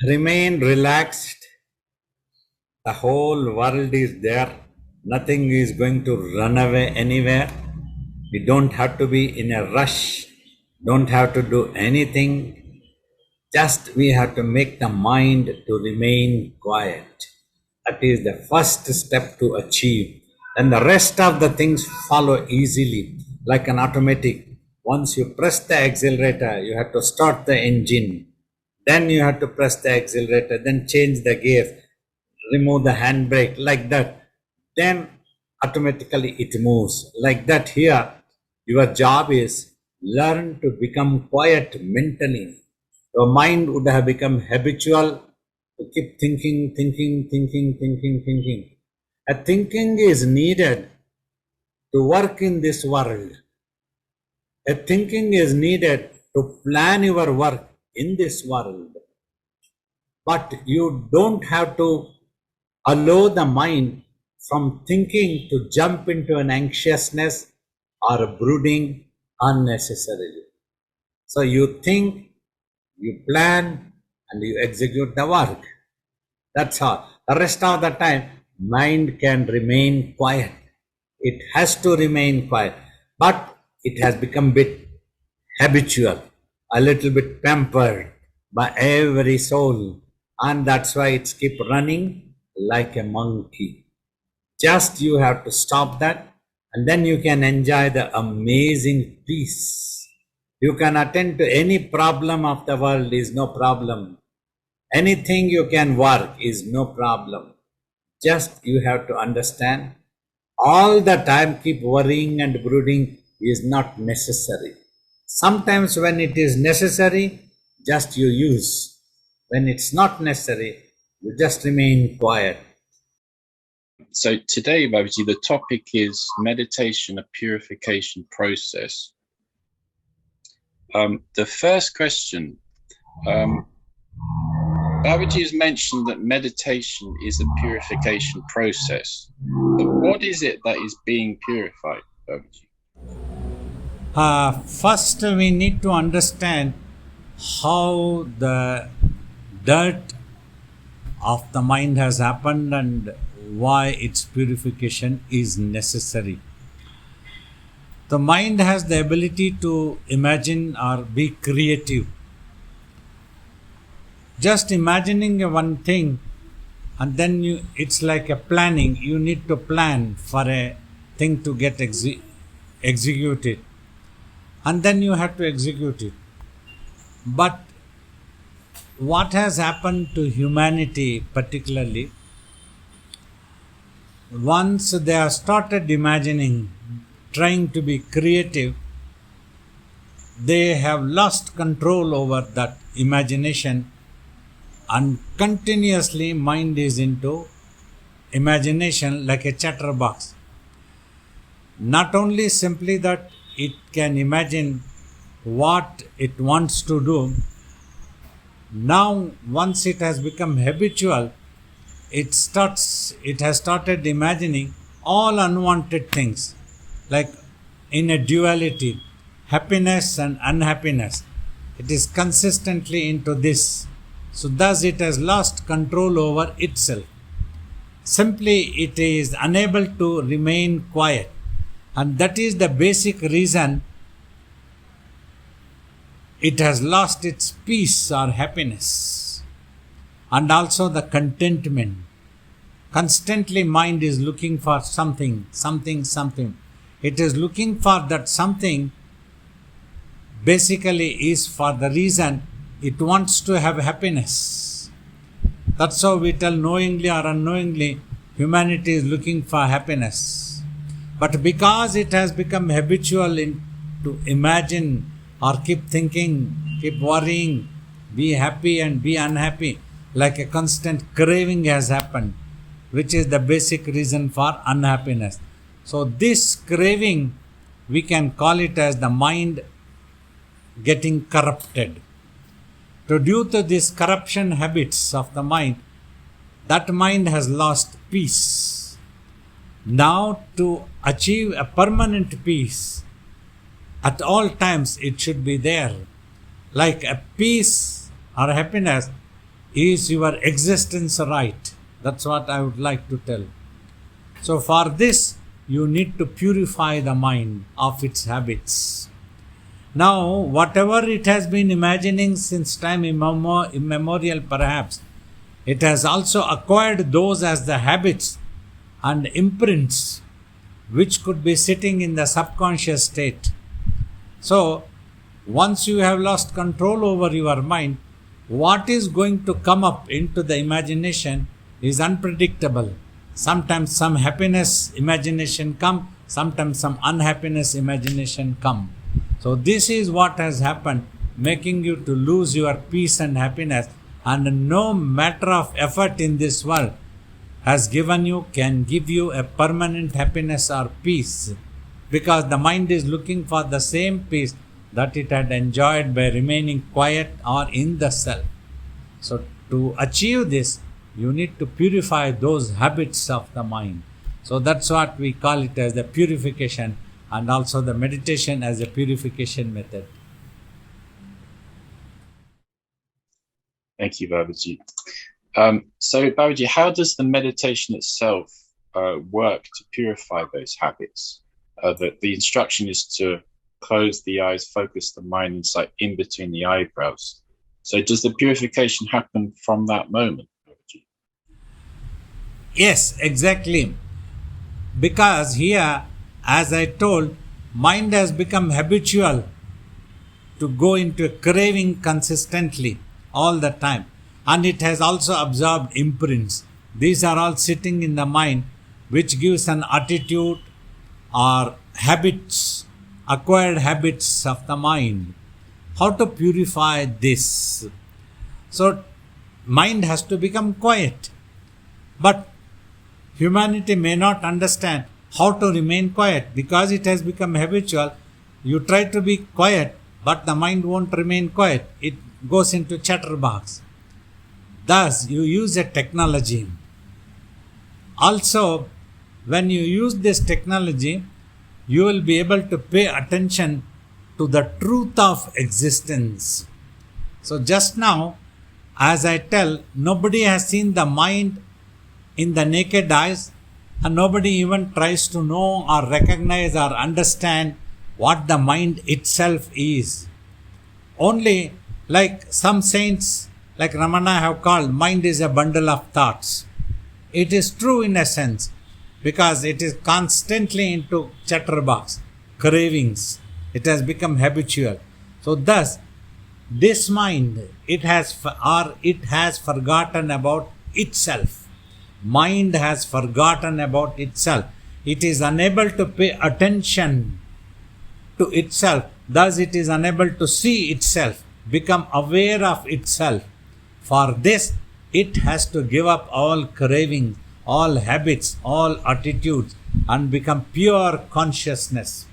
Remain relaxed. The whole world is there. Nothing is going to run away anywhere. We don't have to be in a rush. Don't have to do anything. Just we have to make the mind to remain quiet. That is the first step to achieve. And the rest of the things follow easily, like an automatic. Once you press the accelerator, you have to start the engine. Then you have to press the accelerator, then change the gear, remove the handbrake, like that. Then automatically it moves. Like that here, your job is learn to become quiet mentally. Your mind would have become habitual to keep thinking. A thinking is needed to work in this world. A thinking is needed to plan your work in this world. But you don't have to allow the mind from thinking to jump into an anxiousness or brooding unnecessarily. So you think, you plan, and you execute the work. That's all. The rest of the time, mind can remain quiet. It has to remain quiet. But it has become a bit habitual, a little bit pampered by every soul. And that's why it's keep running like a monkey. Just you have to stop that, and then you can enjoy the amazing peace. You can attend to any problem of the world is no problem. Anything you can work is no problem. Just you have to understand all the time keep worrying and brooding is not necessary. Sometimes when it is necessary, just you use. When it's not necessary, you just remain quiet. So today, Babaji, the topic is meditation, a purification process. The first question, Babaji has mentioned that meditation is a purification process. But what is it that is being purified, Babaji? First, we need to understand how the dirt of the mind has happened and why its purification is necessary. The mind has the ability to imagine or be creative. Just imagining one thing, and then it's like a planning. You need to plan for a thing to get executed, and then you have to execute it. But what has happened to humanity particularly, once they have started imagining, trying to be creative, they have lost control over that imagination, and continuously mind is into imagination like a chatterbox. Not only simply that it can imagine what it wants to do, now once it has become habitual, it has started imagining all unwanted things, like in a duality, happiness and unhappiness. It is consistently into this. So thus it has lost control over itself. Simply it is unable to remain quiet. And that is the basic reason it has lost its peace or happiness. And also the contentment. Constantly mind is looking for something. It is looking for that something basically is for the reason it wants to have happiness. That's how we tell, knowingly or unknowingly, humanity is looking for happiness. But because it has become habitual to imagine or keep thinking, keep worrying, be happy and be unhappy, like a constant craving has happened, which is the basic reason for unhappiness. So this craving, we can call it as the mind getting corrupted. So due to these corruption habits of the mind, that mind has lost peace. Now to achieve a permanent peace, at all times it should be there. Like a peace or happiness is your existence right? That's what I would like to tell. So for this, you need to purify the mind of its habits. Now, whatever it has been imagining since time immemorial perhaps, it has also acquired those as the habits and imprints which could be sitting in the subconscious state. So, once you have lost control over your mind, what is going to come up into the imagination is unpredictable. Sometimes some happiness imagination come, sometimes some unhappiness imagination come. So this is what has happened, making you to lose your peace and happiness, and no matter of effort in this world has given you, can give you a permanent happiness or peace, because the mind is looking for the same peace that it had enjoyed by remaining quiet or in the self. So to achieve this, you need to purify those habits of the mind. So that's what we call it as the purification, and also the meditation as a purification method. Thank you, Babaji. So, Babaji, how does the meditation itself work to purify those habits? The instruction is to close the eyes, focus the mind inside, in between the eyebrows. So does the purification happen from that moment, Babaji? Yes, exactly. Because here, as I told, mind has become habitual to go into a craving consistently all the time. And it has also absorbed imprints. These are all sitting in the mind, which gives an attitude or habits, acquired habits of the mind. How to purify this? So, mind has to become quiet. But humanity may not understand how to remain quiet because it has become habitual. You try to be quiet, but the mind won't remain quiet. It goes into chatterbox. Thus, you use a technology. Also, when you use this technology, you will be able to pay attention to the truth of existence. So just now, as I tell, nobody has seen the mind in the naked eyes, and nobody even tries to know or recognize or understand what the mind itself is. Only like some saints like Ramana have called, mind is a bundle of thoughts. It is true in a sense, because it is constantly into chatterbox, cravings. It has become habitual. So thus, this mind, it has forgotten about itself. Mind has forgotten about itself. It is unable to pay attention to itself. Thus, it is unable to see itself, become aware of itself. For this, it has to give up all cravings, all habits, all attitudes, and become pure consciousness.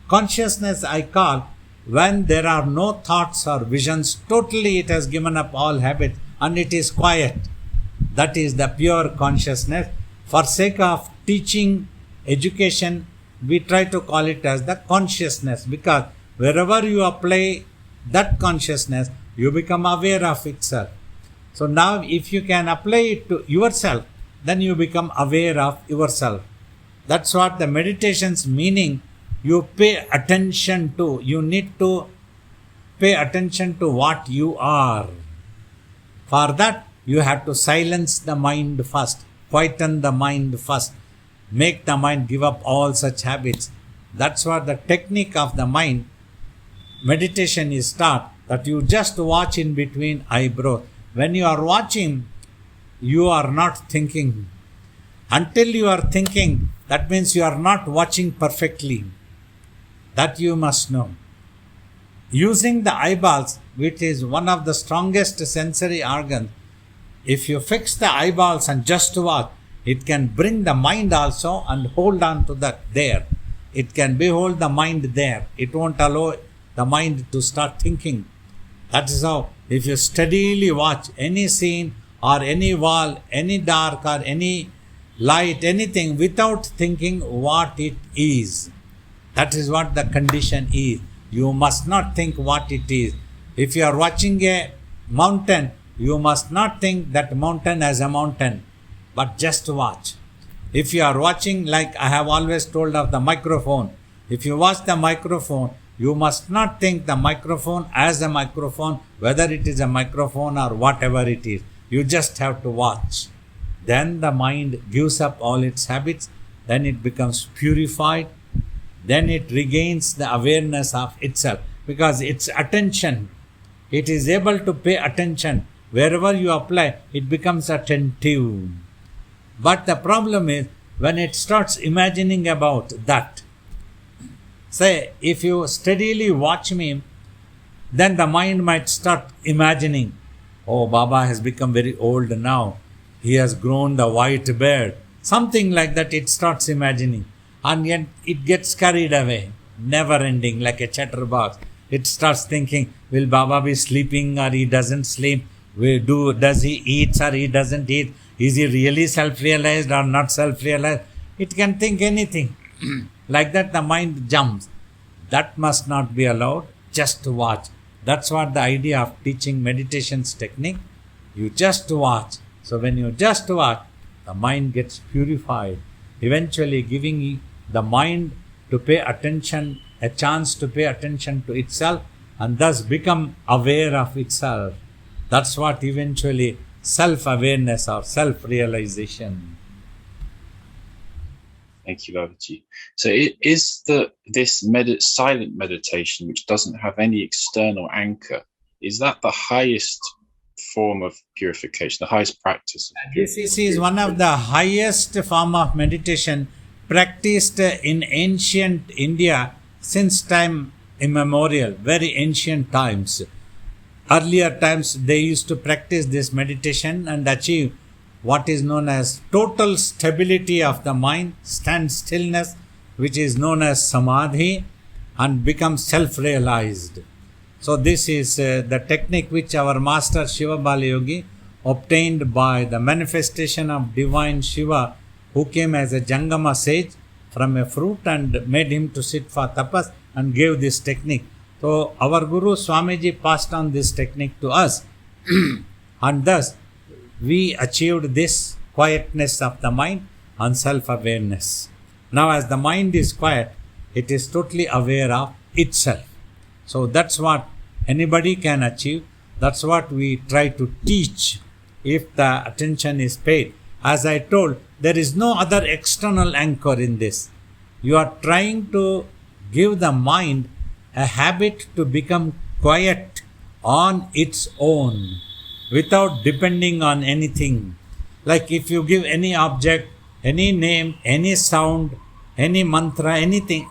Consciousness I call when there are no thoughts or visions, totally it has given up all habits and it is quiet. That is the pure consciousness. For sake of teaching, education, we try to call it as the consciousness, because wherever you apply that consciousness, you become aware of itself. So now if you can apply it to yourself, then you become aware of yourself. That's what the meditation's meaning. You pay attention to, you need to pay attention to what you are. For that, you have to silence the mind first, quieten the mind first, make the mind give up all such habits. That's what the technique of the mind meditation is taught, that you just watch in between eyebrows. When you are watching, you are not thinking. Until you are thinking, that means you are not watching perfectly. That you must know. Using the eyeballs, which is one of the strongest sensory organs, if you fix the eyeballs and just watch, it can bring the mind also and hold on to that there. It can behold the mind there. It won't allow the mind to start thinking. That is how, if you steadily watch any scene or any wall, any dark or any light, anything, without thinking what it is. That is what the condition is. You must not think what it is. If you are watching a mountain, you must not think that mountain as a mountain, but just watch. If you are watching, like I have always told of the microphone, if you watch the microphone, you must not think the microphone as a microphone, whether it is a microphone or whatever it is. You just have to watch. Then the mind gives up all its habits, then it becomes purified, then it regains the awareness of itself, because its attention, it is able to pay attention. Wherever you apply, it becomes attentive. But the problem is, when it starts imagining about that, say, if you steadily watch me, then the mind might start imagining, oh, Baba has become very old now. He has grown the white beard. Something like that it starts imagining. And yet it gets carried away, never ending, like a chatterbox. It starts thinking, will Baba be sleeping or he doesn't sleep? Does he eat or he doesn't eat? Is he really self-realized or not self-realized? It can think anything. Like that the mind jumps. That must not be allowed. Just watch. That's what the idea of teaching meditation's technique. You just watch. So when you just watch, the mind gets purified, eventually giving the mind to pay attention, a chance to pay attention to itself, and thus become aware of itself. That's what eventually self-awareness or self-realization. Thank you, Babaji. So is this silent meditation, which doesn't have any external anchor, is that the highest form of purification, the highest practice of purification? This is one of the highest form of meditation practiced in ancient India since time immemorial, very ancient times. Earlier times they used to practice this meditation and achieve what is known as total stability of the mind, stand stillness, which is known as samadhi, and become self-realized. So this is the technique which our master Shiva Bala Yogi obtained by the manifestation of divine Shiva, who came as a Jangama sage from a fruit and made him to sit for tapas and gave this technique. So our Guru Swamiji passed on this technique to us and thus we achieved this quietness of the mind and self-awareness. Now as the mind is quiet, it is totally aware of itself. So that's what anybody can achieve. That's what we try to teach if the attention is paid. As I told, there is no other external anchor in this. You are trying to give the mind a habit to become quiet on its own without depending on anything. Like if you give any object, any name, any sound, any mantra, anything,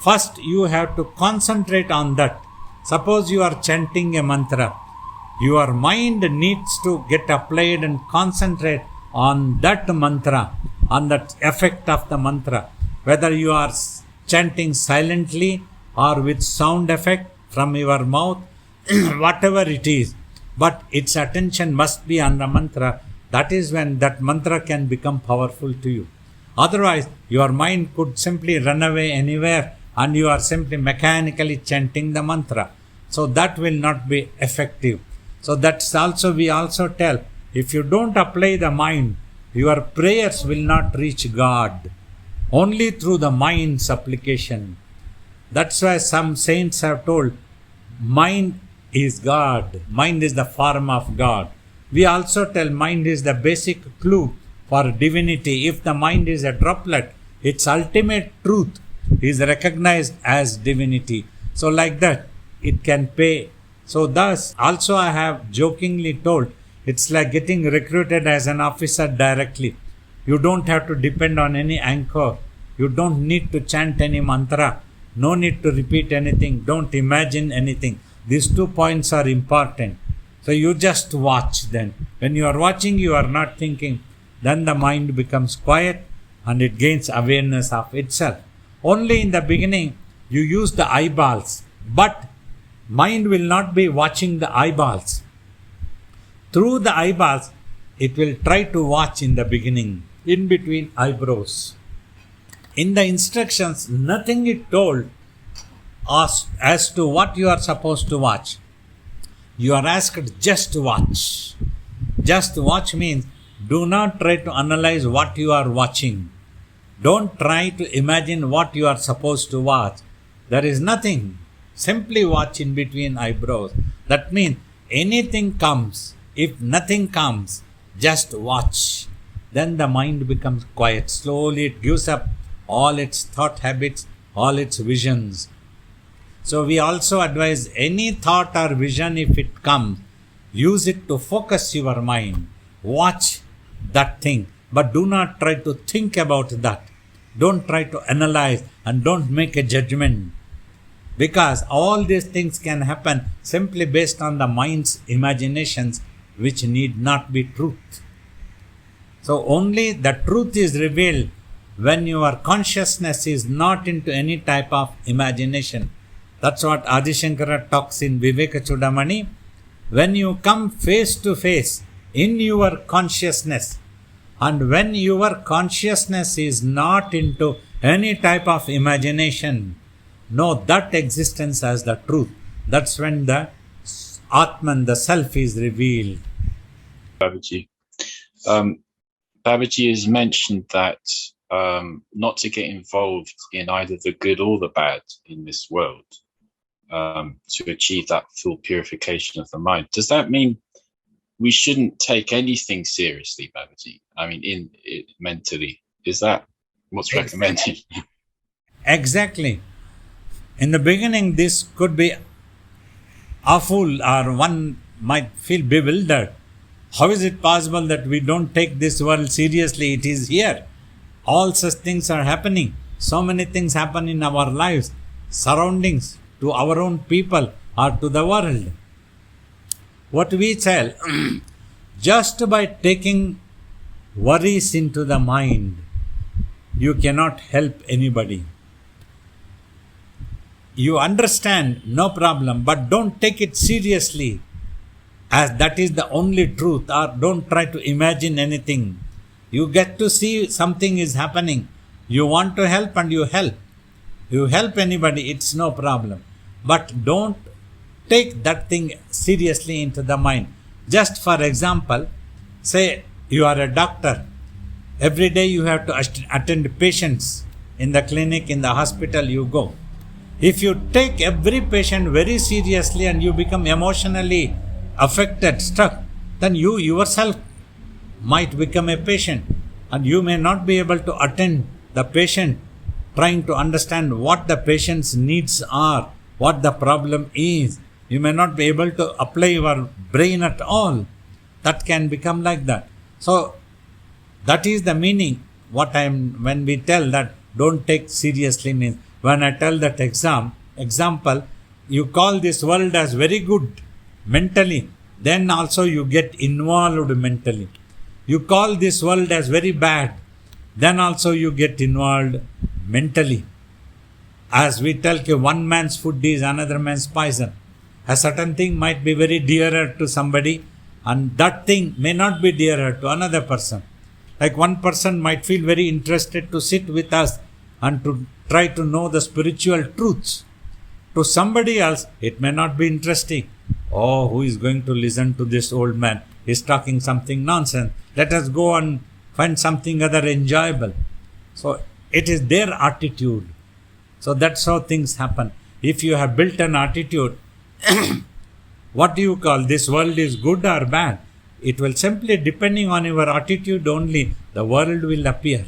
first you have to concentrate on that. Suppose you are chanting a mantra, your mind needs to get applied and concentrate on that mantra, on that effect of the mantra. Whether you are chanting silently or with sound effect from your mouth, whatever it is, but its attention must be on the mantra. That is when that mantra can become powerful to you. Otherwise, your mind could simply run away anywhere and you are simply mechanically chanting the mantra. So that will not be effective. So that's also, we also tell, if you don't apply the mind, your prayers will not reach God. Only through the mind's application. That's why some saints have told, mind is God. Mind is the form of God. We also tell mind is the basic clue for divinity. If the mind is a droplet, its ultimate truth is recognized as divinity. So like that, it can pay. So thus, also I have jokingly told, it's like getting recruited as an officer directly. You don't have to depend on any anchor. You don't need to chant any mantra. No need to repeat anything. Don't imagine anything. These 2 points are important. So you just watch then. When you are watching, you are not thinking. Then the mind becomes quiet and it gains awareness of itself. Only in the beginning, you use the eyeballs. But mind will not be watching the eyeballs. Through the eyeballs, it will try to watch in the beginning, in between eyebrows. In the instructions, nothing is told as to what you are supposed to watch. You are asked just watch. Just watch means do not try to analyze what you are watching. Don't try to imagine what you are supposed to watch. There is nothing. Simply watch in between eyebrows. That means anything comes. If nothing comes, just watch. Then the mind becomes quiet. Slowly it gives up all its thought habits, all its visions. So we also advise any thought or vision, if it comes, use it to focus your mind. Watch that thing, but do not try to think about that. Don't try to analyze and don't make a judgment. Because all these things can happen simply based on the mind's imaginations, which need not be truth. So only the truth is revealed when your consciousness is not into any type of imagination. That's what Adi Shankara talks in Viveka Chudamani. When you come face to face in your consciousness, and when your consciousness is not into any type of imagination, know that existence as the truth. That's when the Atman, the self, is revealed. Babaji. Babaji has mentioned that not to get involved in either the good or the bad in this world to achieve that full purification of the mind. Does that mean we shouldn't take anything seriously, Babaji? I mean, mentally, is that what's recommended? Exactly. In the beginning, this could be awful, or one might feel bewildered. How is it possible that we don't take this world seriously? It is here. All such things are happening. So many things happen in our lives, surroundings, to our own people or to the world. What we tell, just by taking worries into the mind, you cannot help anybody. You understand, no problem, but don't take it seriously as that is the only truth, or don't try to imagine anything. You get to see something is happening. You want to help and you help. You help anybody, it's no problem. But don't take that thing seriously into the mind. Just for example, say you are a doctor. Every day you have to attend patients in the clinic, in the hospital you go. If you take every patient very seriously and you become emotionally affected, struck, then you yourself might become a patient, and you may not be able to attend the patient, trying to understand what the patient's needs are, what the problem is. You may not be able to apply your brain at all. That can become like that. So that is the meaning. When we tell that don't take seriously means, when I tell that example, you call this world as very good mentally, then also you get involved mentally. You call this world as very bad, then also you get involved mentally. As we tell, one man's food is another man's poison. A certain thing might be very dearer to somebody, and that thing may not be dearer to another person. Like one person might feel very interested to sit with us and to try to know the spiritual truths. To somebody else, it may not be interesting. Oh, who is going to listen to this old man? He's talking something nonsense. Let us go and find something other enjoyable. So it is their attitude. So that's how things happen. If you have built an attitude, what do you call this world is good or bad? It will simply, depending on your attitude only, the world will appear.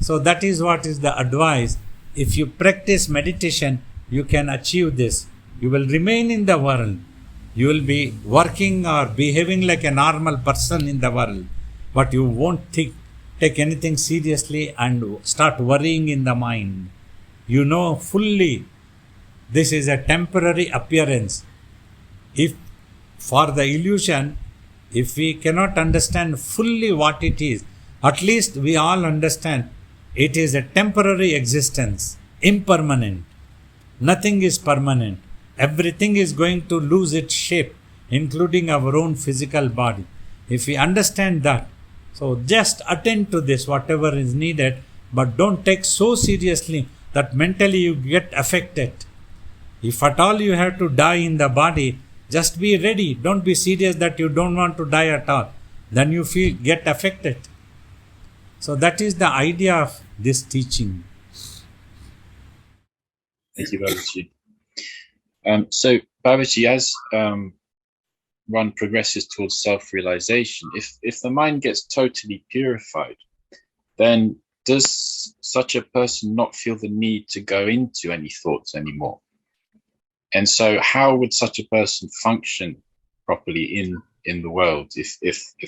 So that is what is the advice. If you practice meditation, you can achieve this. You will remain in the world. You will be working or behaving like a normal person in the world. But you won't take anything seriously and start worrying in the mind. You know fully this is a temporary appearance. If for the illusion, if we cannot understand fully what it is, at least we all understand it is a temporary existence, impermanent. Nothing is permanent. Everything is going to lose its shape, including our own physical body. If we understand that, so just attend to this, whatever is needed, but don't take so seriously that mentally you get affected. If at all you have to die in the body, just be ready. Don't be serious that you don't want to die at all. Then you get affected. So that is the idea of this teaching. Thank you, Babaji. So, Babaji, as one progresses towards self-realization, if the mind gets totally purified, then does such a person not feel the need to go into any thoughts anymore? And so how would such a person function properly in the world if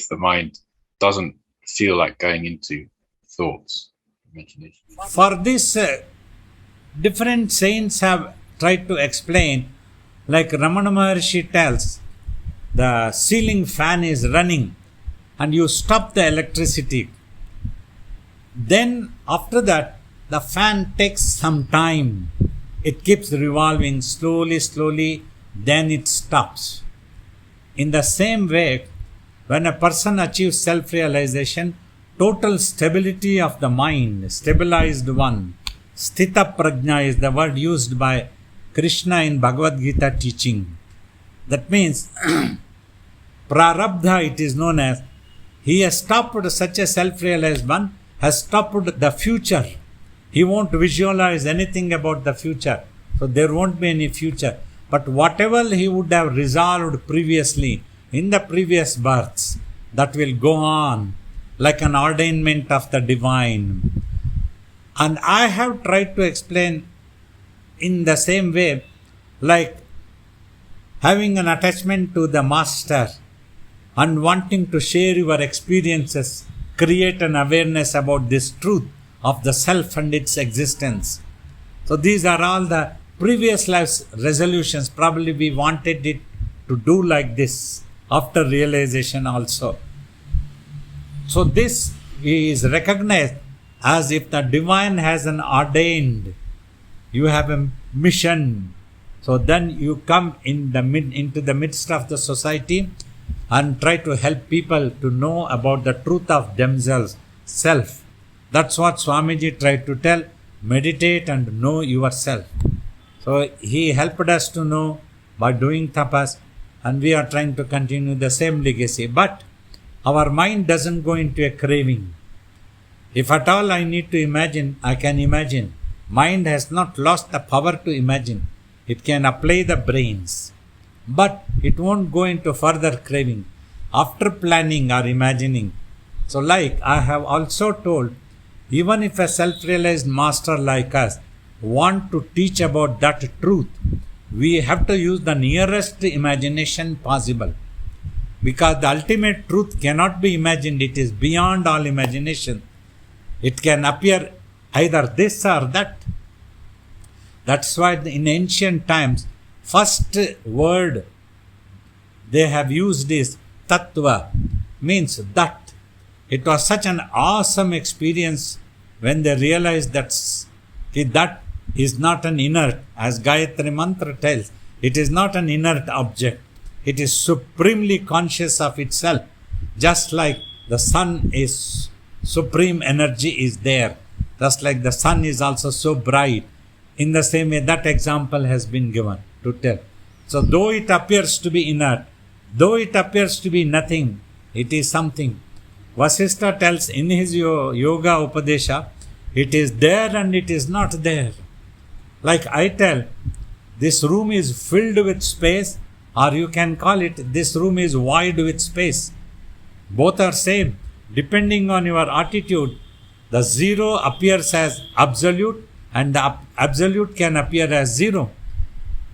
the mind doesn't feel like going into thoughts, imagination? For this, different saints have tried to explain, like Ramana Maharshi tells, the ceiling fan is running and you stop the electricity. Then after that, the fan takes some time. It keeps revolving slowly, then it stops. In the same way, when a person achieves self-realization, total stability of the mind, stabilized one, Sthita Prajna is the word used by Krishna in Bhagavad Gita teaching. That means, Prarabdha it is known as, he has stopped, such a self-realized one, has stopped the future. He won't visualize anything about the future. So there won't be any future. But whatever he would have resolved previously, in the previous births, that will go on like an ordainment of the divine. And I have tried to explain in the same way, like having an attachment to the master and wanting to share your experiences, create an awareness about this truth of the self and its existence. So these are all the previous life's resolutions. Probably we wanted it to do like this after realization also. So this is recognized as if the divine has an ordained, you have a mission. So then you come into the midst of the society and try to help people to know about the truth of themselves, self. That's what Swamiji tried to tell. Meditate and know yourself. So he helped us to know by doing tapas, and we are trying to continue the same legacy. But our mind doesn't go into a craving. If at all I need to imagine, I can imagine. Mind has not lost the power to imagine. It can apply the brains, but it won't go into further craving after planning or imagining. So like I have also told, even if a self-realized master like us want to teach about that truth, we have to use the nearest imagination possible, because the ultimate truth cannot be imagined. It is beyond all imagination. It can appear either this or that. That's why in ancient times, first word they have used is tattva, means that. It was such an awesome experience when they realized that is not an inert, as Gayatri Mantra tells, it is not an inert object. It is supremely conscious of itself, just like the sun is supreme energy is there, just like the sun is also so bright. In the same way, that example has been given to tell. So though it appears to be inert, though it appears to be nothing, it is something. Vasishtha tells in his Yoga Upadesha, it is there and it is not there. Like I tell, this room is filled with space, or you can call it, this room is void with space. Both are same. Depending on your attitude, the zero appears as absolute and the absolute can appear as zero.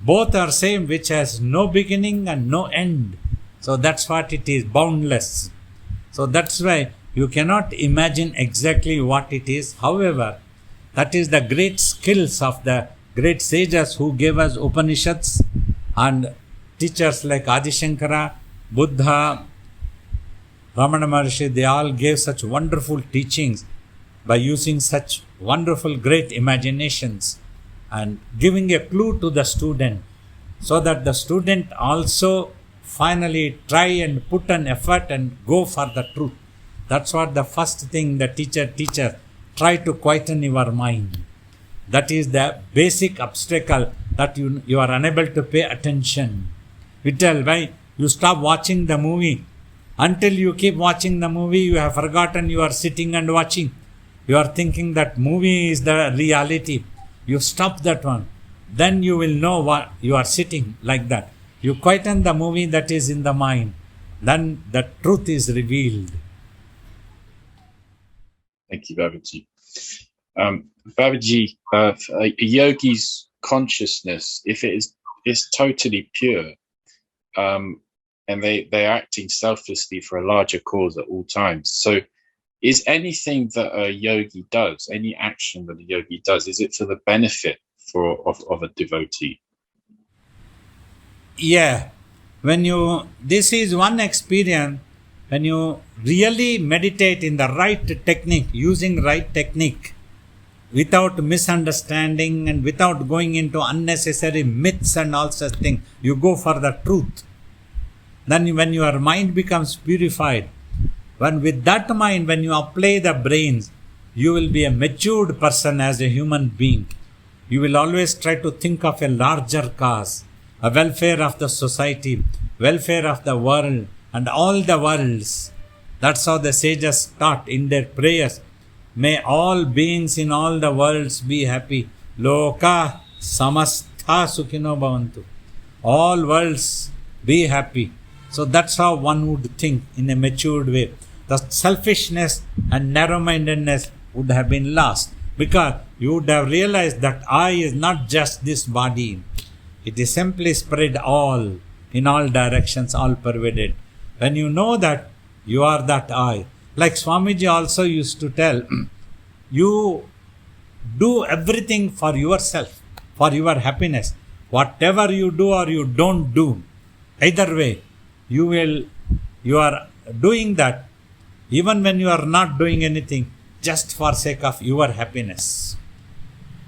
Both are same, which has no beginning and no end. So that's what it is, boundless. So that's why you cannot imagine exactly what it is. However, that is the great skills of the great sages who gave us Upanishads, and teachers like Adi Shankara, Buddha, Ramana Maharshi, they all gave such wonderful teachings by using such wonderful great imaginations and giving a clue to the student, so that the student also finally try and put an effort and go for the truth. That's what the first thing the teacher try to quieten your mind. That is the basic obstacle that you are unable to pay attention. Vittal, why? You stop watching the movie. Until you keep watching the movie, you have forgotten you are sitting and watching. You are thinking that movie is the reality. You stop that one. Then you will know what you are sitting like that. You quieten the movie that is in the mind. Then the truth is revealed. Thank you, Babaji. Babaji, a yogi's consciousness, if it is totally pure, and they're acting selflessly for a larger cause at all times. So is anything that a yogi does, any action that a yogi does, is it for the benefit of a devotee? Yeah. This is one experience when you really meditate in the right technique, using right technique, without misunderstanding and without going into unnecessary myths and all such things. You go for the truth. Then when your mind becomes purified, with that mind, when you apply the brains, you will be a matured person as a human being. You will always try to think of a larger cause, a welfare of the society, welfare of the world and all the worlds. That's how the sages taught in their prayers. May all beings in all the worlds be happy. Loka samastha sukhino bhavantu. All worlds be happy. So that's how one would think in a matured way. The selfishness and narrow-mindedness would have been lost, because you would have realized that I is not just this body. It is simply spread all, in all directions, all pervaded. When you know that, you are that I. Like Swamiji also used to tell, you do everything for yourself, for your happiness. Whatever you do or you don't do, either way, you are doing that even when you are not doing anything, just for sake of your happiness.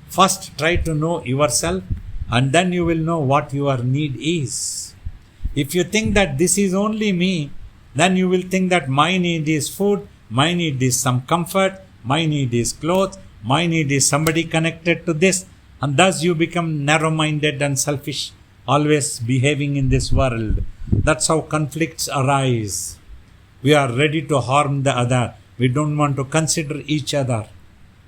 First try to know yourself, and then you will know what your need is. If you think that this is only me, then you will think that my need is food, my need is some comfort, my need is clothes, my need is somebody connected to this, and thus you become narrow-minded and selfish, always behaving in this world. That's how conflicts arise. We are ready to harm the other. We don't want to consider each other.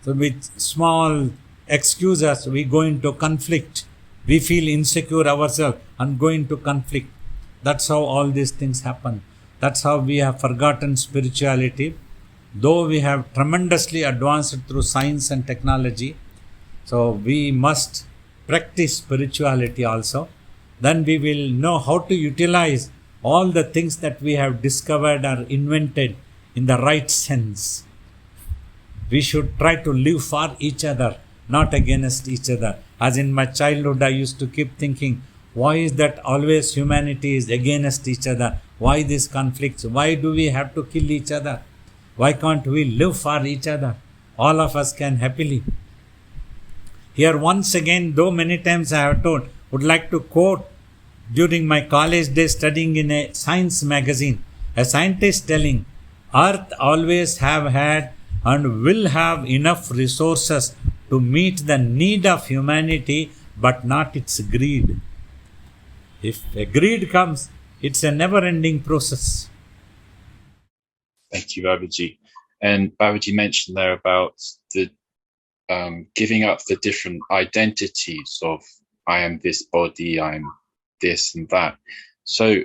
So with small excuses, we go into conflict. We feel insecure ourselves and go into conflict. That's how all these things happen. That's how we have forgotten spirituality. Though we have tremendously advanced through science and technology, so we must practice spirituality also. Then we will know how to utilize all the things that we have discovered or invented in the right sense. We should try to live for each other, not against each other. As in my childhood, I used to keep thinking, why is that always humanity is against each other? Why these conflicts? Why do we have to kill each other? Why can't we live for each other? All of us can happily. Here once again, though many times I have told, would like to quote during my college days studying in a science magazine, a scientist telling, Earth always have had and will have enough resources to meet the need of humanity, but not its greed. If a greed comes, it's a never-ending process. Thank you, Babaji. And Babaji mentioned there about the giving up the different identities of I am this body, I'm this and that. So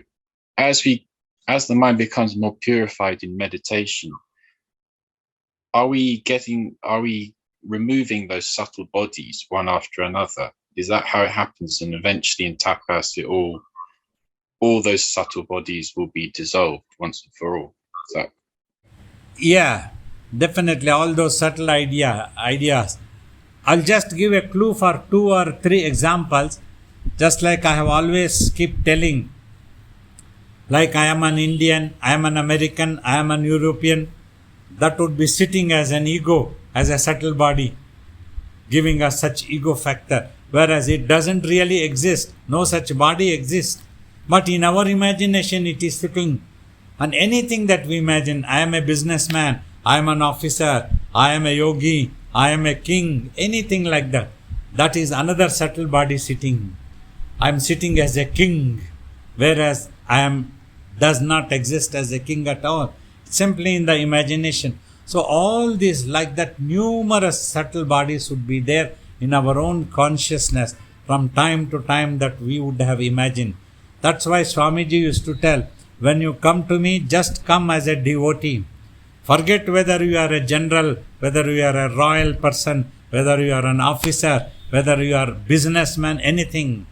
as the mind becomes more purified in meditation, are we removing those subtle bodies one after another? Is that how it happens? And eventually in tapas, all those subtle bodies will be dissolved once and for all. Is that? Yeah, definitely all those subtle ideas. I'll just give a clue for 2 or 3 examples. Just like I have always keep telling, like I am an Indian, I am an American, I am an European, that would be sitting as an ego, as a subtle body, giving us such ego factor, whereas it doesn't really exist. No such body exists. But in our imagination it is sitting. And anything that we imagine, I am a businessman, I am an officer, I am a yogi, I am a king, anything like that. that is another subtle body sitting. I am sitting as a king, whereas I am does not exist as a king at all, simply in the imagination. So all these, like that, numerous subtle bodies would be there in our own consciousness from time to time that we would have imagined. That's why Swamiji used to tell, when you come to me, just come as a devotee. Forget whether you are a general, whether you are a royal person, whether you are an officer, whether you are a businessman, anything.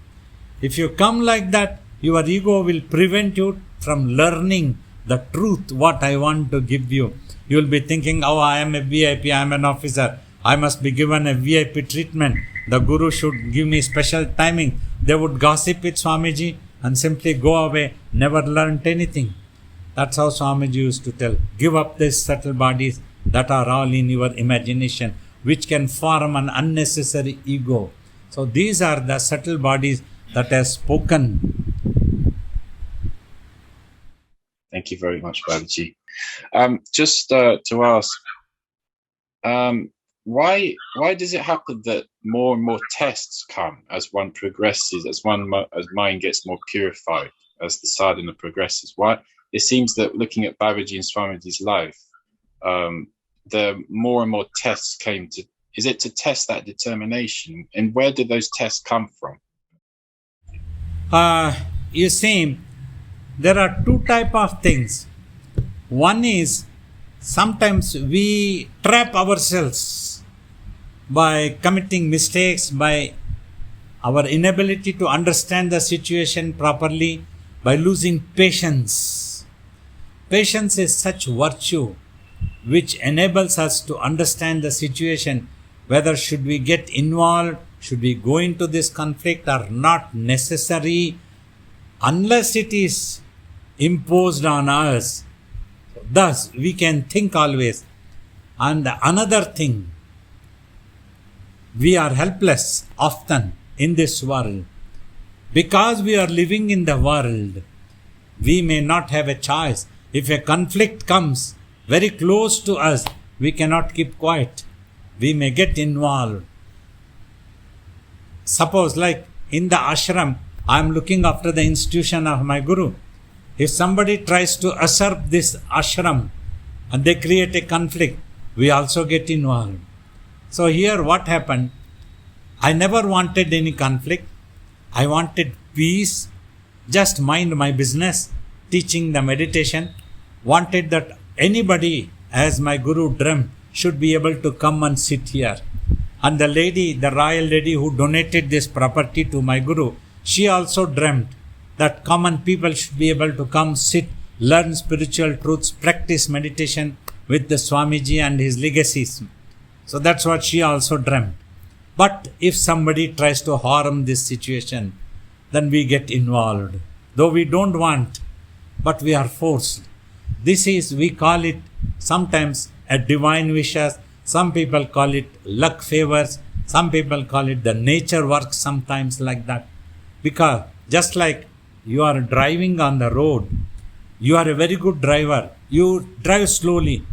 If you come like that, your ego will prevent you from learning the truth, what I want to give you. You will be thinking, oh, I am a VIP, I am an officer, I must be given a VIP treatment. The Guru should give me special timing. They would gossip with Swamiji and simply go away, never learnt anything. That's how Swamiji used to tell. Give up these subtle bodies that are all in your imagination, which can form an unnecessary ego. So these are the subtle bodies that are spoken. Thank you very much, Babaji. Just to ask, why does it happen that more and more tests come as one progresses, as mind gets more purified, as the sadhana progresses? Why it seems that looking at Babaji and Swamiji's life, the more and more tests came to. Is it to test that determination, and where did those tests come from? You see, there are two types of things. One is, sometimes we trap ourselves by committing mistakes, by our inability to understand the situation properly, by losing patience. Patience is such virtue which enables us to understand the situation, whether should we get involved, should we go into this conflict or not necessary, unless it is imposed on us. Thus, we can think always. And another thing, we are helpless often in this world. Because we are living in the world, we may not have a choice. If a conflict comes very close to us, we cannot keep quiet. We may get involved. Suppose, like in the ashram, I am looking after the institution of my Guru. If somebody tries to usurp this ashram and they create a conflict, we also get involved. So here what happened? I never wanted any conflict. I wanted peace, just mind my business, teaching the meditation. Wanted that anybody, as my Guru dreamt, should be able to come and sit here. And the lady, the royal lady who donated this property to my Guru, she also dreamt that common people should be able to come, sit, learn spiritual truths, practice meditation with the Swamiji and his legacies. So that's what she also dreamt. But if somebody tries to harm this situation, then we get involved. Though we don't want, but we are forced. This is, we call it sometimes a divine wishes. Some people call it luck favors. Some people call it the nature works, sometimes like that. Because just like you are driving on the road, you are a very good driver. You drive slowly.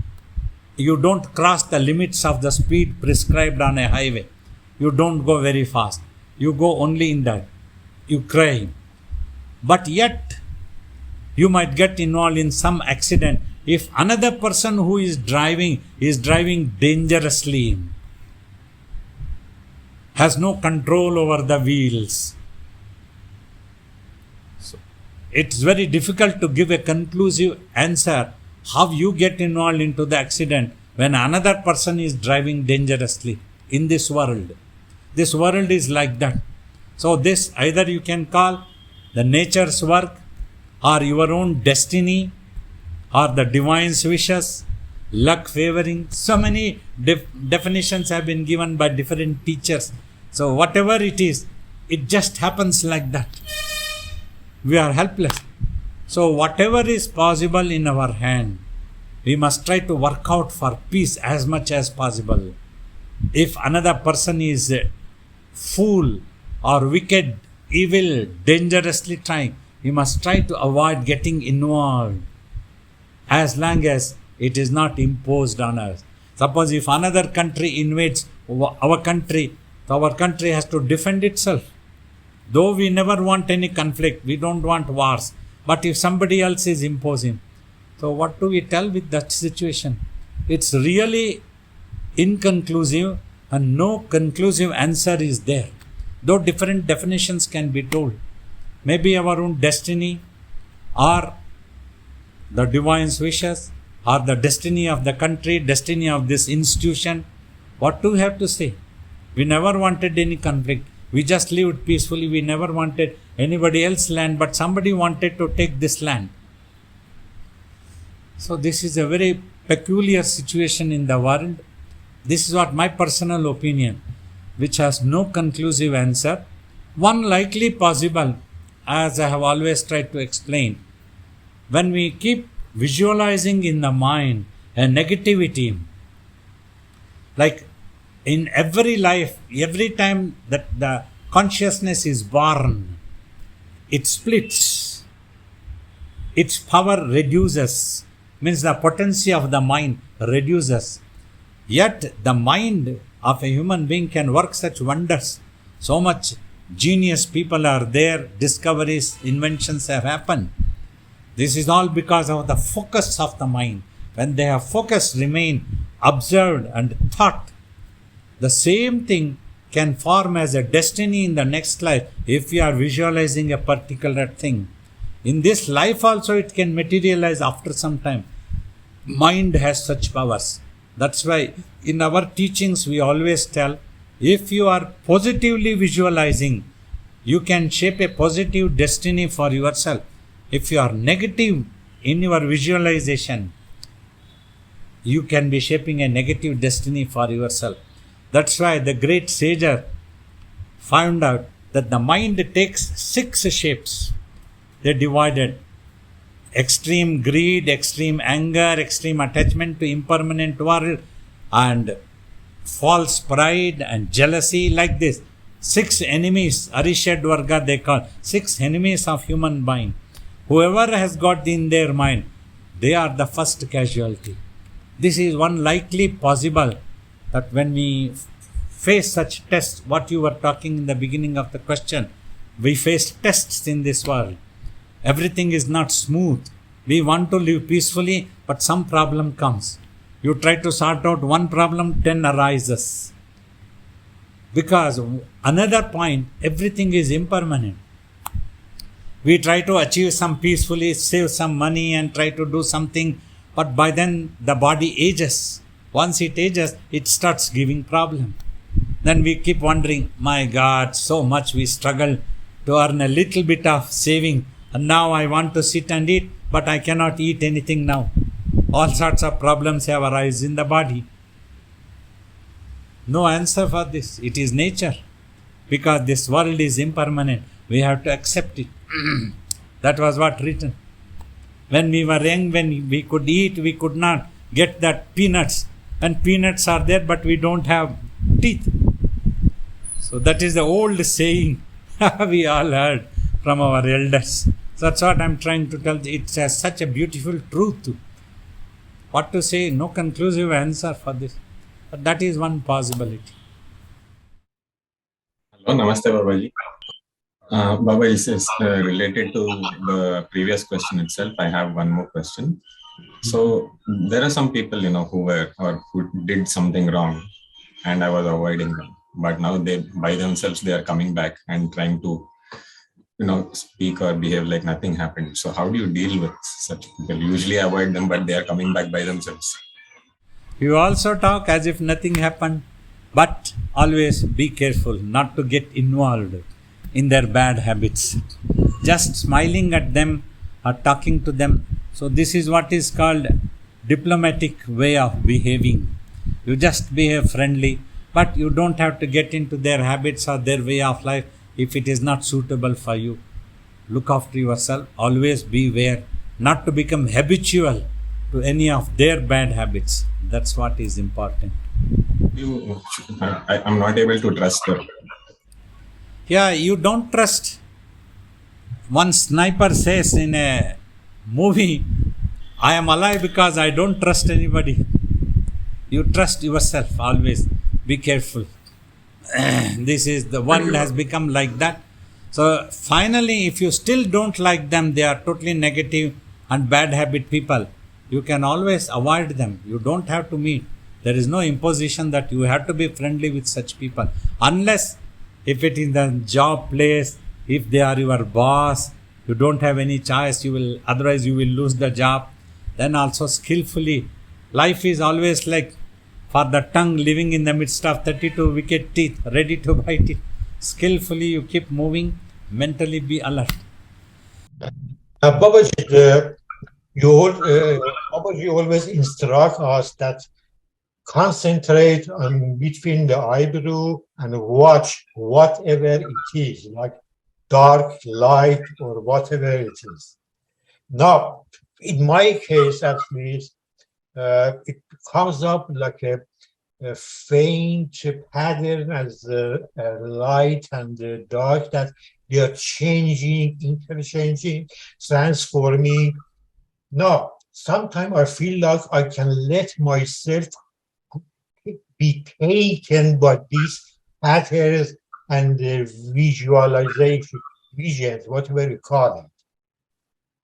You don't cross the limits of the speed prescribed on a highway. You don't go very fast. You go only in that. You cry. But yet, you might get involved in some accident. If another person who is driving dangerously, has no control over the wheels, so it's very difficult to give a conclusive answer how you get involved into the accident when another person is driving dangerously in this world. This world is like that. So this either you can call the nature's work, or your own destiny, or the divine's wishes, luck favoring. So many definitions have been given by different teachers. So whatever it is, it just happens like that. We are helpless. So whatever is possible in our hand, we must try to work out for peace as much as possible. If another person is a fool or wicked, evil, dangerously trying, we must try to avoid getting involved as long as it is not imposed on us. Suppose if another country invades our country, So our country has to defend itself. Though we never want any conflict, we don't want wars. But if somebody else is imposing, so what do we tell with that situation? It's really inconclusive and no conclusive answer is there. Though different definitions can be told. Maybe our own destiny or the divine's wishes or the destiny of the country, destiny of this institution. What do we have to say? We never wanted any conflict. We just lived peacefully. We never wanted anybody else's land, but somebody wanted to take this land. So this is a very peculiar situation in the world. This is what my personal opinion, which has no conclusive answer. One likely possible, as I have always tried to explain, when we keep visualizing in the mind a negativity, like in every life, every time that the consciousness is born, it splits, its power reduces, means the potency of the mind reduces. Yet the mind of a human being can work such wonders. So much genius people are there, discoveries, inventions have happened. This is all because of the focus of the mind. When they have focus, remain observed and thought, the same thing can form as a destiny in the next life if you are visualizing a particular thing. In this life also it can materialize after some time. Mind has such powers. That's why in our teachings we always tell, if you are positively visualizing, you can shape a positive destiny for yourself. If you are negative in your visualization, you can be shaping a negative destiny for yourself. That's why the great sager found out that the mind takes 6 shapes. They divided: extreme greed, extreme anger, extreme attachment to impermanent world, and false pride and jealousy, like this. 6 enemies, Arishad Varga they call, 6 enemies of human mind. Whoever has got in their mind, they are the first casualty. This is one likely possible, that when we face such tests, what you were talking in the beginning of the question, we face tests in this world. Everything is not smooth. We want to live peacefully, but some problem comes. You try to sort out one problem, 10 arises. Because another point, everything is impermanent. We try to achieve some peacefully, save some money and try to do something, but by then the body ages. Once it ages, it starts giving problem. Then we keep wondering, my God, so much we struggle to earn a little bit of saving, and now I want to sit and eat, but I cannot eat anything now. All sorts of problems have arisen in the body. No answer for this. It is nature. Because this world is impermanent, we have to accept it. That was what written. When we were young, when we could eat, we could not get that peanuts. And peanuts are there, but we don't have teeth. So that is the old saying we all heard from our elders. So that's what I'm trying to tell. It has such a beautiful truth. What to say? No conclusive answer for this. But that is one possibility. Hello, Namaste Babaji. Baba, is related to the previous question itself. I have one more question. So there are some people, who did something wrong, and I was avoiding them. But now they, by themselves, they are coming back and trying to, speak or behave like nothing happened. So how do you deal with such people? Usually avoid them, but they are coming back by themselves. You also talk as if nothing happened, but always be careful not to get involved in their bad habits. Just smiling at them or talking to them. So this is what is called diplomatic way of behaving. You just behave friendly, but you don't have to get into their habits or their way of life if it is not suitable for you. Look after yourself. Always beware not to become habitual to any of their bad habits. That's what is important. I'm not able to trust them. Yeah, you don't trust. One sniper says in a movie, I am alive because I don't trust anybody. You trust yourself always. Be careful. This is the world has become like that. So finally, if you still don't like them, they are totally negative and bad habit people, you can always avoid them. You don't have to meet. There is no imposition that you have to be friendly with such people, unless if it is the job place, if they are your boss, you don't have any choice. Otherwise you will lose the job. Then also skillfully, life is always like for the tongue living in the midst of 32 wicked teeth, ready to bite it. Skillfully you keep moving, mentally be alert. Babaji, Babaji always instruct us that concentrate on between the eyebrow and watch whatever it is, like dark, light, or whatever it is. Now, in my case, at least, it comes up like a faint pattern as the light and the dark, that they are changing, interchanging, transforming. Now, sometimes I feel like I can let myself be taken by these patterns and the visualization, visions, whatever you call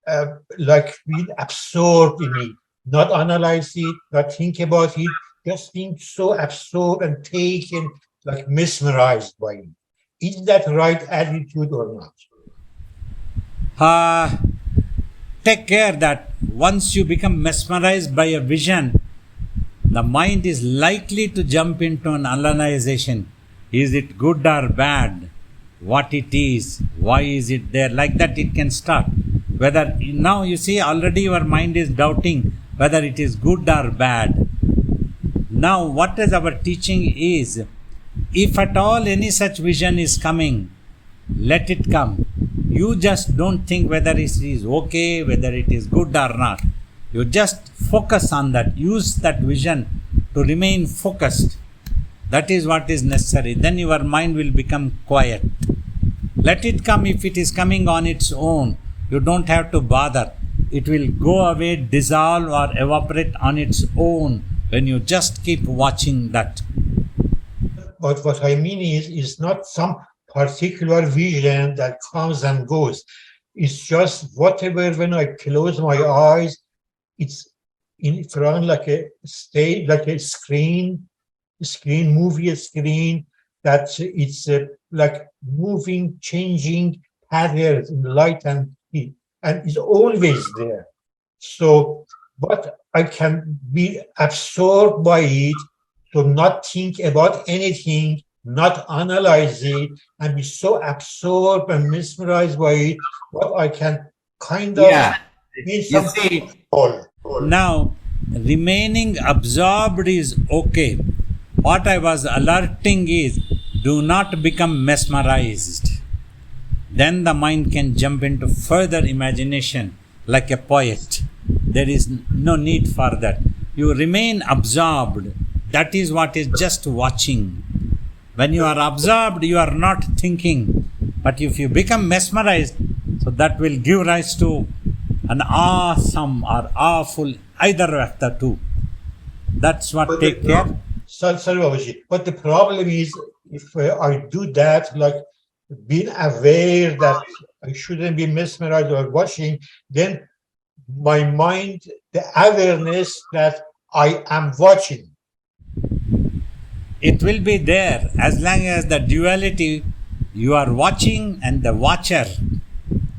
it. Like being absorbed in it, not analyze it, not think about it, just being so absorbed and taken, like mesmerized by it. Is that right attitude or not? Take care that once you become mesmerized by a vision, the mind is likely to jump into an analyzation. Is it good or bad? What it is? Why is it there? Like that it can start. Whether now you see already your mind is doubting whether it is good or bad. Now what is our teaching is, if at all any such vision is coming, let it come. You just don't think whether it is okay, whether it is good or not. You just focus on that. Use that vision to remain focused. That is what is necessary. Then your mind will become quiet. Let it come. If it is coming on its own, you don't have to bother. It will go away, dissolve or evaporate on its own when you just keep watching that. But what I mean is not some particular vision that comes and goes. It's just whatever, when I close my eyes, it's in front like a stage, like a screen, movie screen, that it's like moving, changing patterns in light and heat, and it's always there. So, but I can be absorbed by it, so not think about anything, not analyze it, and be so absorbed and mesmerized by it, but I can kind of you see, now remaining absorbed is okay. What I was alerting is, do not become mesmerized. Then the mind can jump into further imagination like a poet. There is no need for that. You remain absorbed. That is what is just watching. When you are absorbed, you are not thinking. But if you become mesmerized, so that will give rise to an awesome or awful, either of the two. That's what take care. Sorry, Babaji. But the problem is, if I do that, like being aware that I shouldn't be mesmerized or watching, then my mind, the awareness that I am watching. It will be there as long as the duality, you are watching and the watcher,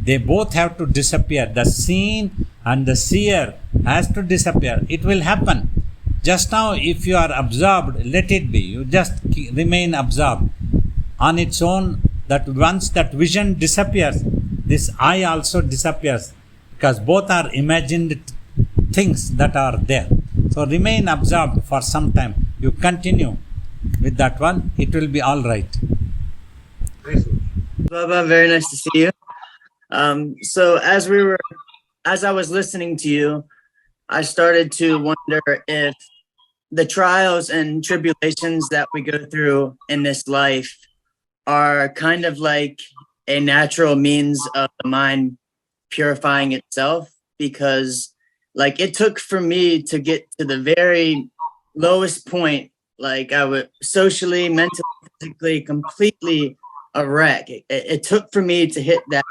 they both have to disappear. The seen and the seer has to disappear. It will happen. Just now, if you are absorbed, let it be. You just remain absorbed. On its own, that once that vision disappears, this I also disappears, because both are imagined things that are there. So remain absorbed for some time. You continue with that one, it will be all right. Baba, very nice to see you. So as I was listening to you, I started to wonder if the trials and tribulations that we go through in this life are kind of like a natural means of the mind purifying itself, because like it took for me to get to the very lowest point, like I would socially, mentally, physically completely a wreck. It took for me to hit that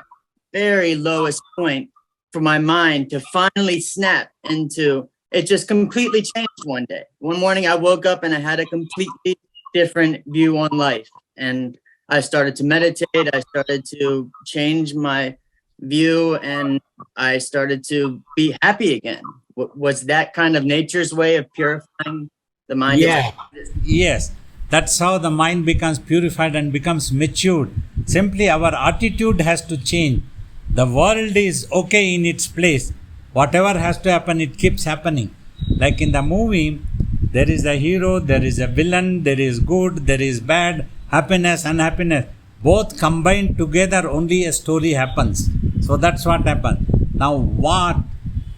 very lowest point for my mind to finally snap into it. Just completely changed one day. One morning I woke up and I had a completely different view on life. And I started to meditate. I started to change my view and I started to be happy again. Was that kind of nature's way of purifying the mind? Yeah. Yes. That's how the mind becomes purified and becomes matured. Simply our attitude has to change. The world is okay in its place. Whatever has to happen, it keeps happening. Like in the movie, there is a hero, there is a villain, there is good, there is bad, happiness, unhappiness. Both combined together, only a story happens. So that's what happens. Now, what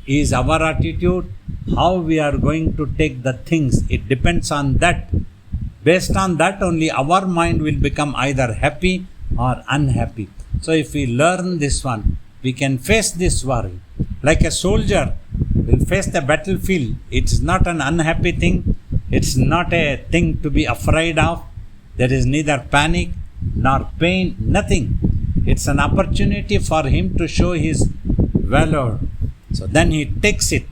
is our attitude? How we are going to take the things? It depends on that. Based on that only, our mind will become either happy or unhappy. So if we learn this one, we can face this world. Like a soldier will face the battlefield. It's not an unhappy thing. It's not a thing to be afraid of. There is neither panic nor pain, nothing. It's an opportunity for him to show his valor. So then he takes it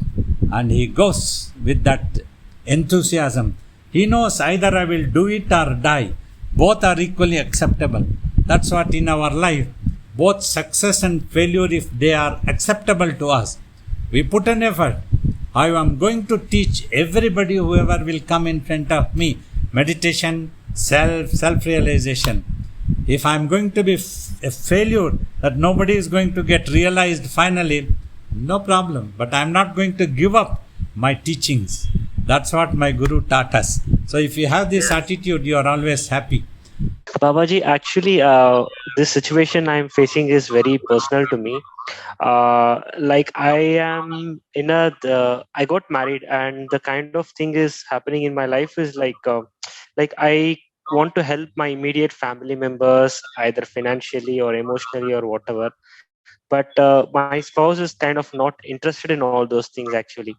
and he goes with that enthusiasm. He knows either I will do it or die. Both are equally acceptable. That's what in our life, both success and failure, if they are acceptable to us, we put an effort. I am going to teach everybody, whoever will come in front of me, meditation, self-realization. If I am going to be a failure, that nobody is going to get realized finally, no problem. But I am not going to give up my teachings. That's what my Guru taught us. So if you have this attitude, you are always happy. Babaji, actually, this situation I'm facing is very personal to me. Like I am in I got married, and the kind of thing is happening in my life is like I want to help my immediate family members, either financially or emotionally or whatever. But my spouse is kind of not interested in all those things actually.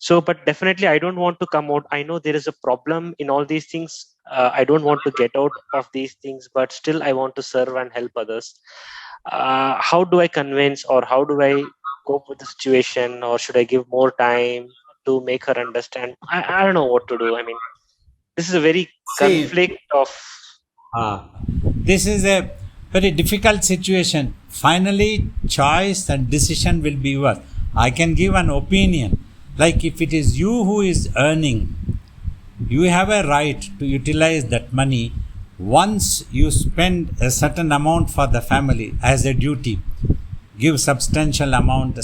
So, but definitely I don't want to come out. I know there is a problem in all these things. I don't want to get out of these things, but still I want to serve and help others. How do I convince, or how do I cope with the situation, or should I give more time to make her understand? I don't know what to do. I mean, this is a very conflict of... This is a very difficult situation. Finally, choice and decision will be yours. I can give an opinion. Like if it is you who is earning, you have a right to utilize that money. Once you spend a certain amount for the family as a duty, give substantial amount,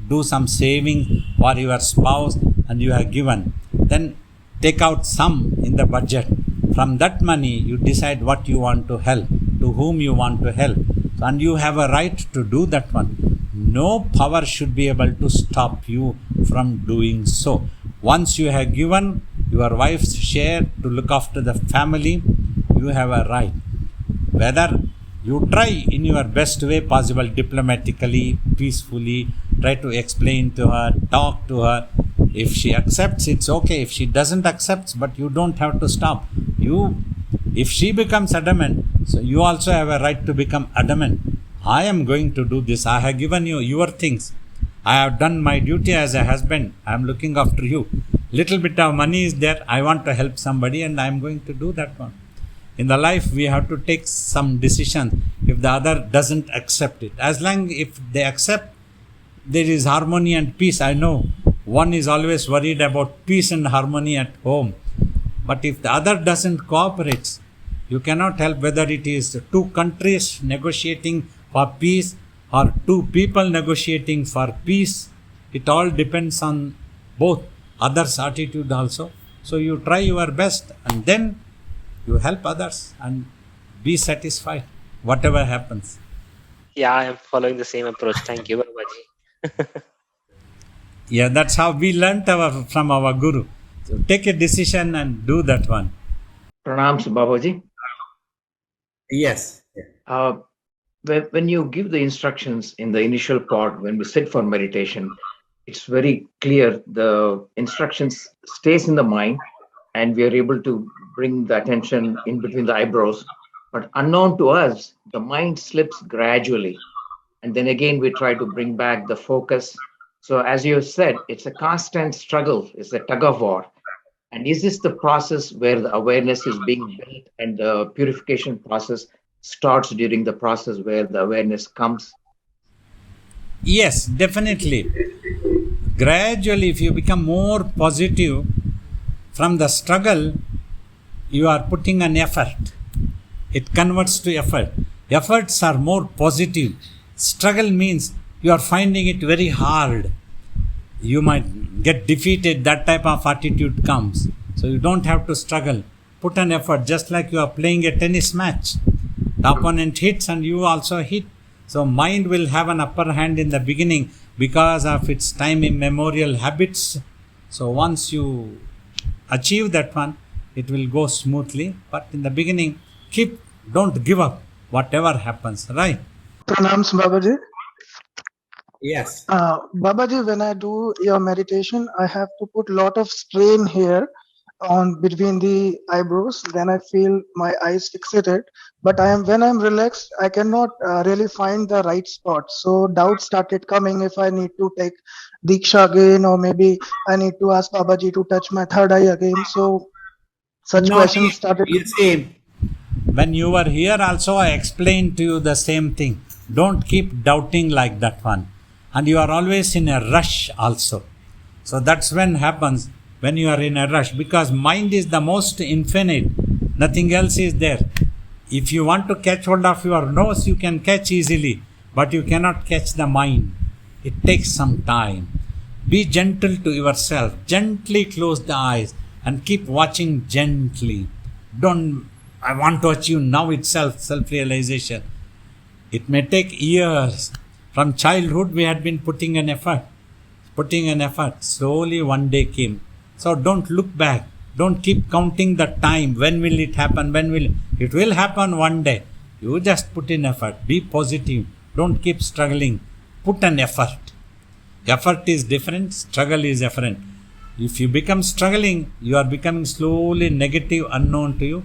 do some saving for your spouse, and you have given. Then take out some in the budget. From that money, you decide what you want to help, to whom you want to help. And you have a right to do that one. No power should be able to stop you from doing so. Once you have given your wife's share to look after the family, you have a right. Whether you try in your best way possible, diplomatically, peacefully, try to explain to her, talk to her. If she accepts, it's okay. If she doesn't accept, but you don't have to stop. If she becomes adamant, so you also have a right to become adamant. I am going to do this. I have given you your things. I have done my duty as a husband. I am looking after you. Little bit of money is there. I want to help somebody and I am going to do that one. In the life, we have to take some decision if the other doesn't accept it. As long if they accept, there is harmony and peace. I know one is always worried about peace and harmony at home. But if the other doesn't cooperate, you cannot help whether it is two countries negotiating for peace or two people negotiating for peace. It all depends on both others' attitude also. So you try your best and then you help others and be satisfied, whatever happens. Yeah, I am following the same approach. Thank you, Babaji. Yeah, that's how we learnt from our Guru. So take a decision and do that one. Pranams, Babaji. Yes. When you give the instructions in the initial part, when we sit for meditation, it's very clear the instructions stays in the mind and we are able to bring the attention in between the eyebrows. But unknown to us, the mind slips gradually. And then again, we try to bring back the focus. So as you said, it's a constant struggle. It's a tug of war. And is this the process where the awareness is being built and the purification process starts during the process where the awareness comes? Yes, definitely. Gradually, if you become more positive from the struggle, you are putting an effort. It converts to effort. Efforts are more positive. Struggle means you are finding it very hard. You might get defeated, that type of attitude comes. So you don't have to struggle. Put an effort, just like you are playing a tennis match. The opponent hits and you also hit. So mind will have an upper hand in the beginning because of its time immemorial habits. So once you achieve that one, it will go smoothly. But in the beginning, don't give up, whatever happens, right? Pranams, Babaji. Yes. Babaji, when I do your meditation, I have to put lot of strain here on between the eyebrows. Then I feel my eyes fixated. But when I'm relaxed, I cannot really find the right spot. So doubts started coming if I need to take Diksha again, or maybe I need to ask Babaji to touch my third eye again. So such questions started. You see, when you were here also, I explained to you the same thing. Don't keep doubting like that one. And you are always in a rush also. So that's when happens, when you are in a rush, because mind is the most infinite. Nothing else is there. If you want to catch hold of your nose, you can catch easily, but you cannot catch the mind. It takes some time. Be gentle to yourself. Gently close the eyes and keep watching gently. I want to achieve now itself self-realization. It may take years. From childhood, we had been putting an effort. Slowly one day came. So don't look back. Don't keep counting the time. When will it happen? It will happen one day. You just put in effort. Be positive. Don't keep struggling. Put an effort. Effort is different. Struggle is different. If you become struggling, you are becoming slowly negative, unknown to you.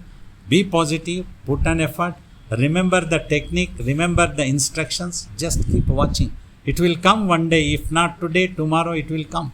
Be positive. Put an effort. Remember the technique, remember the instructions, just keep watching. It will come one day, if not today, tomorrow it will come.